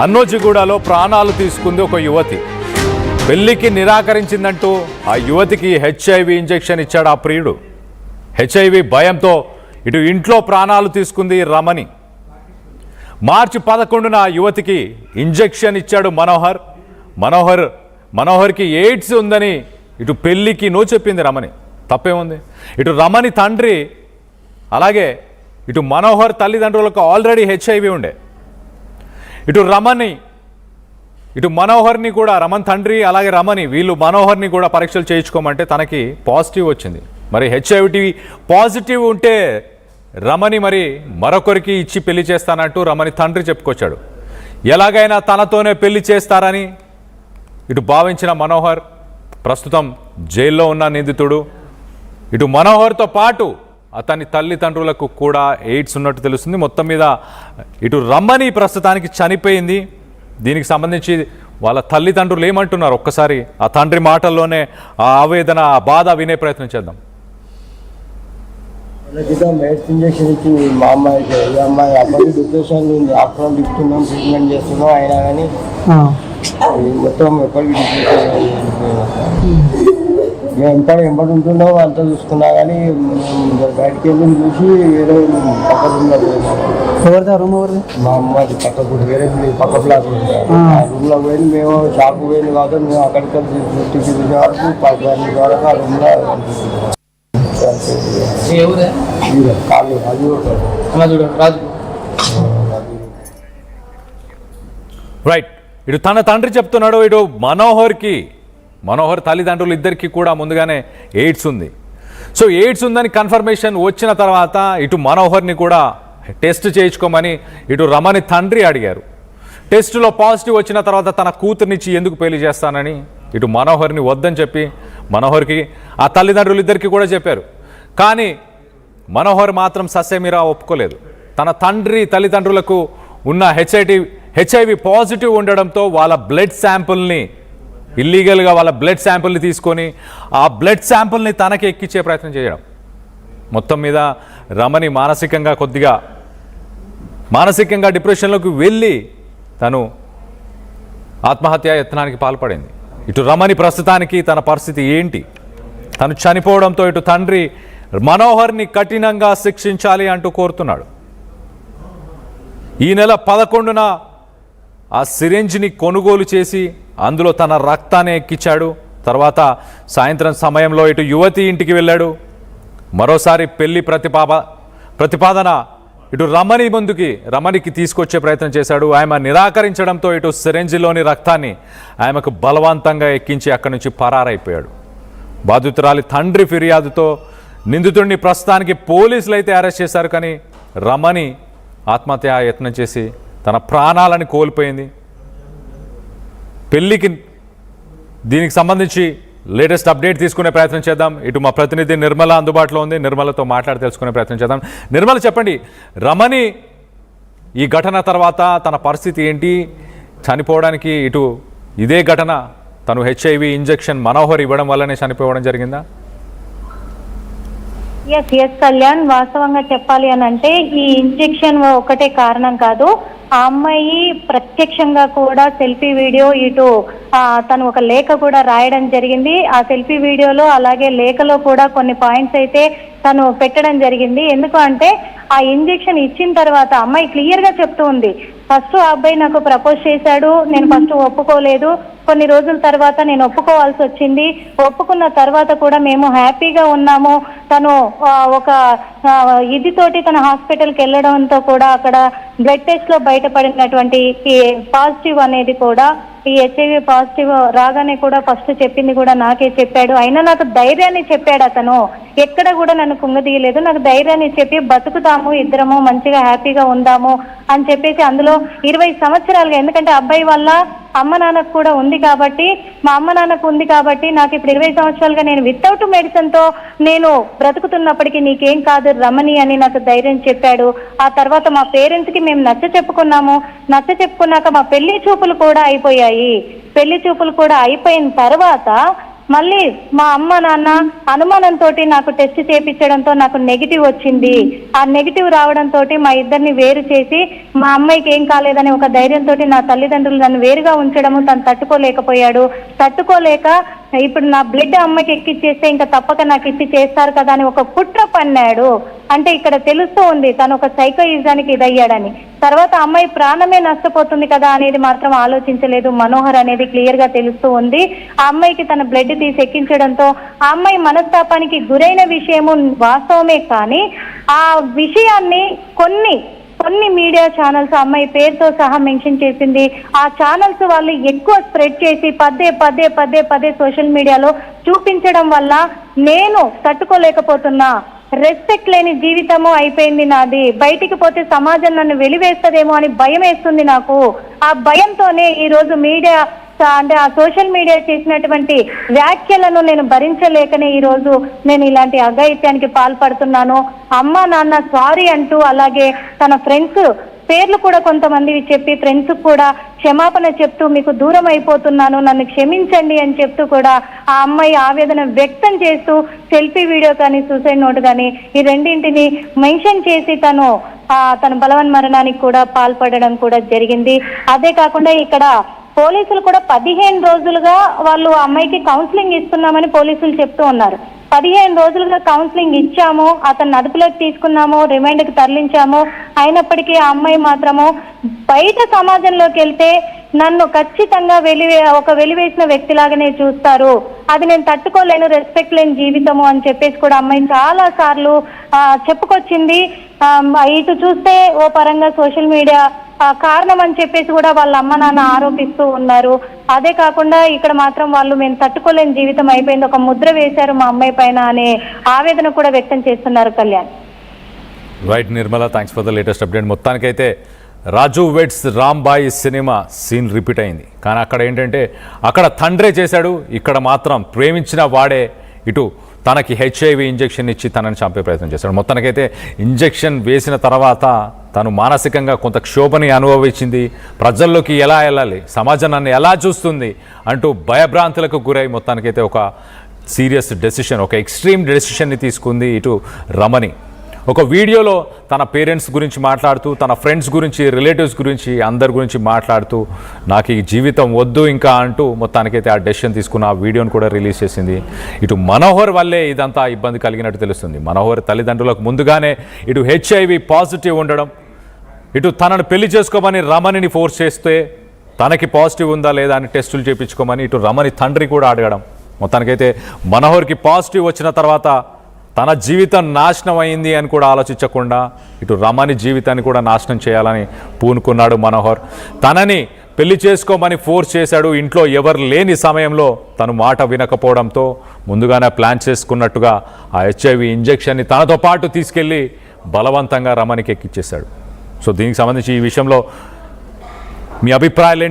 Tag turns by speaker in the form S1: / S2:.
S1: అన్నోజిగూడలో ప్రాణాలు తీసుకుంది ఒక యువతి. పెళ్లికి నిరాకరించిందంటూ ఆ యువతికి హెచ్ఐవి ఇంజెక్షన్ ఇచ్చాడు ఆ ప్రియుడు. హెచ్ఐవి భయంతో ఇటు ఇంట్లో ప్రాణాలు తీసుకుంది రమణి. మార్చి 11న ఆ యువతికి ఇంజెక్షన్ ఇచ్చాడు మనోహర్కి ఎయిడ్స్ ఉందని ఇటు పెళ్లికి నో చెప్పింది రమణి. తప్పేముంది? ఇటు రమణి తండ్రి అలాగే ఇటు మనోహర్ తల్లిదండ్రులకు ఆల్రెడీ హెచ్ఐవి ఉండే. ఇటు మనోహర్ని కూడా రమణ్ తండ్రి అలాగే రమణి వీళ్ళు మనోహర్ని కూడా పరీక్షలు చేయించుకోమంటే తనకి పాజిటివ్ వచ్చింది. మరి హెచ్ఐవి పాజిటివ్ ఉంటే రమణి మరి మరొకరికి ఇచ్చి పెళ్లి చేస్తానంటూ రమణి తండ్రి చెప్పుకొచ్చాడు. ఎలాగైనా తనతోనే పెళ్లి చేస్తారని ఇటు భావించిన మనోహర్ ప్రస్తుతం జైల్లో ఉన్న నిందితుడు. ఇటు మనోహర్తో పాటు అతని తల్లిదండ్రులకు కూడా ఎయిడ్స్ ఉన్నట్టు తెలుస్తుంది. మొత్తం మీద ఇటు రమణి ప్రస్తుతానికి చనిపోయింది. దీనికి సంబంధించి వాళ్ళ తల్లిదండ్రులు ఏమంటున్నారు ఒక్కసారి ఆ తండ్రి మాటల్లోనే ఆ ఆవేదన ఆ బాధ వినే ప్రయత్నం చేద్దాం.
S2: ఎయిడ్స్ ఇంజక్షన్ ఇచ్చి మా అమ్మాయి అబ్బాయి డిప్రెషన్ ఉంది. డాక్టర్ ఇస్తున్నాం, ట్రీట్మెంట్ చేస్తున్నాం, అయినా కానీ మొత్తం ఎప్పటికీ మేము ఎంబడి ఉంటున్నాం అంతా చూసుకున్నా కానీ బయటికి వెళ్ళి చూసి వేరే పక్క రూమ్లో పోయినాం. మా అమ్మది పక్కకు వేరే పక్క ఫ్లాట్ ఆ రూమ్లో పోయి మేము షాప్కి పోయింది కాబట్టి మేము అక్కడికి దృష్టికి చూసే వరకు 10 వరకు ఆ రూమ్లో
S1: రైట్. ఇటు తన తండ్రి చెప్తున్నాడు, ఇటు మనోహర్ తల్లిదండ్రులు ఇద్దరికి కూడా ముందుగానే ఎయిడ్స్ ఉంది. సో ఎయిడ్స్ ఉందని కన్ఫర్మేషన్ వచ్చిన తర్వాత ఇటు మనోహర్ని కూడా టెస్ట్ చేయించుకోమని ఇటు రమణి తండ్రి అడిగారు. టెస్టులో పాజిటివ్ వచ్చిన తర్వాత తన కూతుర్నిచ్చి ఎందుకు పెళ్లి చేస్తానని ఇటు మనోహర్ని వద్దని చెప్పి మనోహర్కి ఆ తల్లిదండ్రులు ఇద్దరికి కూడా చెప్పారు. కానీ మనోహర్ మాత్రం ససేమిరా ఒప్పుకోలేదు. తన తండ్రి తల్లిదండ్రులకు ఉన్న హెచ్ఐవి పాజిటివ్ ఉండడంతో వాళ్ళ బ్లడ్ శాంపుల్ని ఇల్లీగల్గా వాళ్ళ బ్లడ్ శాంపుల్ని తీసుకొని ఆ బ్లడ్ శాంపుల్ని తనకి ఎక్కించే ప్రయత్నం చేయడం. మొత్తం మీద రమణి మానసికంగా డిప్రెషన్లోకి వెళ్ళి తను ఆత్మహత్యా యత్నానికి పాల్పడింది. ఇటు రమణి ప్రస్తుతానికి తన పరిస్థితి ఏంటి? తను చనిపోవడంతో ఇటు తండ్రి మనోహర్ని కఠినంగా శిక్షించాలి అంటూ కోరుతున్నాడు. ఈ నెల 11న ఆ సిరెంజ్ని కొనుగోలు చేసి అందులో తన రక్తాన్ని ఎక్కించాడు. తర్వాత సాయంత్రం సమయంలో ఇటు యువతి ఇంటికి వెళ్ళాడు. మరోసారి పెళ్లి ప్రతిపాదన ఇటు రమణికి తీసుకొచ్చే ప్రయత్నం చేశాడు. ఆమె నిరాకరించడంతో ఇటు సిరెంజిలోని రక్తాన్ని ఆమెకు బలవంతంగా ఎక్కించి అక్కడి నుంచి పరారైపోయాడు. బాధితురాలి తండ్రి ఫిర్యాదుతో నిందితుడిని ప్రస్తుతానికి పోలీసులు అయితే అరెస్ట్ చేశారు. కానీ రమణి ఆత్మహత్య యత్నం చేసి తన ప్రాణాలను కోల్పోయింది. పెళ్లికి దీనికి సంబంధించి లేటెస్ట్ అప్డేట్ తీసుకునే ప్రయత్నం చేద్దాం. ఇటు మా ప్రతినిధి నిర్మల అందుబాటులో ఉంది. నిర్మలతో మాట్లాడి తెలుసుకునే ప్రయత్నం చేద్దాం. నిర్మల, చెప్పండి, రమణి ఈ ఘటన తర్వాత తన పరిస్థితి ఏంటి? చనిపోవడానికి ఇటు ఇదే ఘటన తను హెచ్ఐవి ఇంజెక్షన్ మనోహర్ ఇవ్వడం వల్లనే చనిపోవడం జరిగిందా?
S3: ఎస్ కళ్యాణ్, వాస్తవంగా చెప్పాలి అని అంటే ఈ ఇంజెక్షన్ ఒకటే కారణం కాదు. ఆ అమ్మాయి ప్రత్యక్షంగా కూడా సెల్ఫీ వీడియో ఇటు తను ఒక లేఖ కూడా రాయడం జరిగింది. ఆ సెల్ఫీ వీడియోలో అలాగే లేఖలో కూడా కొన్ని పాయింట్స్ అయితే తను పెట్టడం జరిగింది. ఎందుకు అంటే ఆ ఇంజెక్షన్ ఇచ్చిన తర్వాత అమ్మాయి క్లియర్ గా చెప్తూ ఉంది, ఫస్ట్ ఆ అబ్బాయి నాకు ప్రపోజ్ చేశాడు, నేను ఫస్ట్ ఒప్పుకోలేదు, కొన్ని రోజుల తర్వాత నేను ఒప్పుకోవాల్సి వచ్చింది, ఒప్పుకున్న తర్వాత కూడా మేము హ్యాపీగా ఉన్నాము, తను ఒక ఇదితోటి తన హాస్పిటల్కి వెళ్ళడంతో కూడా అక్కడ బ్లడ్ టెస్ట్ లో బయటపడినటువంటి పాజిటివ్ అనేది కూడా ఈ హెచ్ఐవి పాజిటివ్ రాగానే కూడా ఫస్ట్ చెప్పింది కూడా నాకే చెప్పాడు. అయినా నాకు ధైర్యాన్ని చెప్పాడు అతను, ఎక్కడ కూడా నన్ను కుంగదీయలేదు, నాకు ధైర్యాన్ని చెప్పి బతుకుతాము, ఇద్దరము మంచిగా హ్యాపీగా ఉందాము అని చెప్పేసి అందులో 20 సంవత్సరాలుగా, ఎందుకంటే అబ్బాయి వల్ల అమ్మ నాన్నకు కూడా ఉంది కాబట్టి, మా అమ్మ నాన్నకు ఉంది కాబట్టి నాకు ఇప్పుడు 20 సంవత్సరాలుగా నేను వితౌట్ మెడిసిన్ తో నేను బ్రతుకుతున్నప్పటికీ నీకేం కాదు రమణి అని నాకు ధైర్యం చెప్పాడు. ఆ తర్వాత మా పేరెంట్స్ కి మేము నచ్చ చెప్పుకున్నాక మా పెళ్లి చూపులు కూడా అయిపోయాయి. పెళ్లి చూపులు కూడా అయిపోయిన తర్వాత మళ్ళీ మా అమ్మ నాన్న అనుమానంతో నాకు టెస్ట్ చేయించడంతో నాకు నెగిటివ్ వచ్చింది. ఆ నెగిటివ్ రావడంతో మా ఇద్దరిని వేరు చేసి మా అమ్మాయికి ఏం కాలేదని ఒక ధైర్యంతో నా తల్లిదండ్రులు నన్ను వేరుగా ఉంచడము తను తట్టుకోలేకపోయాడు. తట్టుకోలేక ఇప్పుడు నా బ్లడ్ అమ్మకి ఎక్కిచ్చేస్తే ఇంకా తప్పక నాకు ఇచ్చి చేస్తారు కదా అని ఒక కుట్ర పన్నాడు. అంటే ఇక్కడ తెలుస్తూ ఉంది తను ఒక సైకోయిజానికి ఇదయ్యాడని. తర్వాత అమ్మాయి ప్రాణమే నష్టపోతుంది కదా అనేది మాత్రం ఆలోచించలేదు మనోహర్ అనేది క్లియర్ గా తెలుస్తూ ఉంది. ఆ అమ్మాయికి తన బ్లడ్ తీసి ఎక్కించడంతో ఆ అమ్మాయి మనస్తాపానికి గురైన విషయము వాస్తవమే, కానీ ఆ విషయాన్ని కొన్ని మీడియా ఛానల్స్ అమ్మాయి పేరుతో సహా మెన్షన్ చేసింది. ఆ ఛానల్స్ వాళ్ళు ఎక్కువ స్ప్రెడ్ చేసి పదే సోషల్ మీడియాలో చూపించడం వల్ల నేను తట్టుకోలేకపోతున్నా. రెస్పెక్ట్ లేని జీవితము అయిపోయింది నాది. బయటికి పోతే సమాజం నన్ను వెలివేస్తదేమో అని భయం వేస్తుంది నాకు. ఆ భయంతోనే ఈ రోజు మీడియా అంటే ఆ సోషల్ మీడియా చేసినటువంటి వ్యాఖ్యలను నేను భరించలేకనే ఈ రోజు నేను ఇలాంటి అఘాయిత్యానికి పాల్పడుతున్నాను. అమ్మ నాన్న సారీ అంటూ, అలాగే తన ఫ్రెండ్స్ పేర్లు కూడా కొంతమందివి చెప్పి ఫ్రెండ్స్ కూడా క్షమాపణ చెప్తూ మీకు దూరం అయిపోతున్నాను, నన్ను క్షమించండి అని చెప్తూ కూడా ఆ అమ్మాయి ఆవేదన వ్యక్తం చేస్తూ సెల్ఫీ వీడియో కానీ సూసైడ్ నోట్ కానీ ఈ రెండింటిని మెన్షన్ చేసి తన బలవన్మరణానికి కూడా పాల్పడడం కూడా జరిగింది. అదే కాకుండా ఇక్కడ పోలీసులు కూడా 15 రోజులుగా వాళ్ళు ఆ అమ్మాయికి కౌన్సిలింగ్ ఇస్తున్నామని పోలీసులు చెప్తూ ఉన్నారు. 15 రోజులుగా కౌన్సిలింగ్ ఇచ్చాము, అతన్ని అదుపులోకి తీసుకున్నాము, రిమాండ్కి తరలించాము. అయినప్పటికీ ఆ అమ్మాయి మాత్రము బయట సమాజంలోకి వెళ్తే నన్ను ఖచ్చితంగా వెలివేసిన వ్యక్తిలాగానే చూస్తారు, అది నేను తట్టుకోలేను, రెస్పెక్ట్ లేని జీవితము అని చెప్పేసి కూడా అమ్మాయి చాలా సార్లు చెప్పుకొచ్చింది. ఇటు చూస్తే ఓ పరంగా సోషల్ మీడియా కారణం అని చెప్పేసి కూడా వాళ్ళ అమ్మ నాన్న ఆరోపిస్తూ ఉన్నారు. అదే కాకుండా ఇక్కడ మాత్రం వాళ్ళు మేము తట్టుకోలేని జీవితం అయిపోయింది, ఒక ముద్ర వేశారు మా అమ్మాయి పైన అనే ఆవేదన కూడా వ్యక్తం చేస్తున్నారు. Kalyan.
S1: Right Nirmala, thanks for the latest update. మొత్తానికైతే Raju weds Rambai cinema scene repeat అయింది, కానీ అక్కడ ఏంటంటే అక్కడ తండ్రే చేశాడు, ఇక్కడ మాత్రం ప్రేమించిన వాడే ఇటు తనకి HIV ఇంజెక్షన్ ఇచ్చి తనని చంపే ప్రయత్నం చేశాడు. మొత్తానికైతే ఇంజెక్షన్ వేసిన తర్వాత తను మానసికంగా కొంత క్షోభని అనుభవించింది. ప్రజల్లోకి ఎలా వెళ్ళాలి, సమాజం నన్ను ఎలా చూస్తుంది అంటూ భయభ్రాంతులకు గురై మొత్తానికైతే ఒక సీరియస్ డెసిషన్, ఒక ఎక్స్ట్రీమ్ డెసిషన్ని తీసుకుంది ఇటు రమణి. ఒక వీడియోలో తన పేరెంట్స్ గురించి మాట్లాడుతూ, తన ఫ్రెండ్స్ గురించి, రిలేటివ్స్ గురించి, అందరి గురించి మాట్లాడుతూ నాకు ఈ జీవితం వద్దు ఇంకా అంటూ మొత్తానికైతే ఆ డెసిషన్ తీసుకున్న ఆ వీడియోను కూడా రిలీజ్ చేసింది. ఇటు మనోహర్ వల్లే ఇదంతా ఇబ్బంది కలిగినట్టు తెలుస్తుంది. మనోహర్ తల్లిదండ్రులకు ముందుగానే ఇటు HIV పాజిటివ్ ఉండడం, ఇటు తనను పెళ్లి చేసుకోమని రమణిని ఫోర్స్ చేస్తే తనకి పాజిటివ్ ఉందా లేదా అని టెస్టులు చేయించుకోమని ఇటు రమణి తండ్రి కూడా అడగడం. మొత్తానికైతే మనోహర్కి పాజిటివ్ వచ్చిన తర్వాత తన జీవితం నాశనం అయింది అని కూడా ఆలోచించకుండా ఇటు రమణి జీవితాన్ని కూడా నాశనం చేయాలని పూనుకున్నాడు మనోహర్. తనని పెళ్లి చేసుకోమని ఫోర్స్ చేశాడు. ఇంట్లో ఎవరు లేని సమయంలో తను మాట వినకపోవడంతో ముందుగానే ప్లాన్ చేసుకున్నట్టుగా ఆ HIV ఇంజెక్షన్ని తనతో పాటు తీసుకెళ్ళి బలవంతంగా రమణికి ఎక్కిచ్చేశాడు. సో దీనికి సంబంధించి ఈ విషయంలో మీ అభిప్రాయాలు ఏంటి?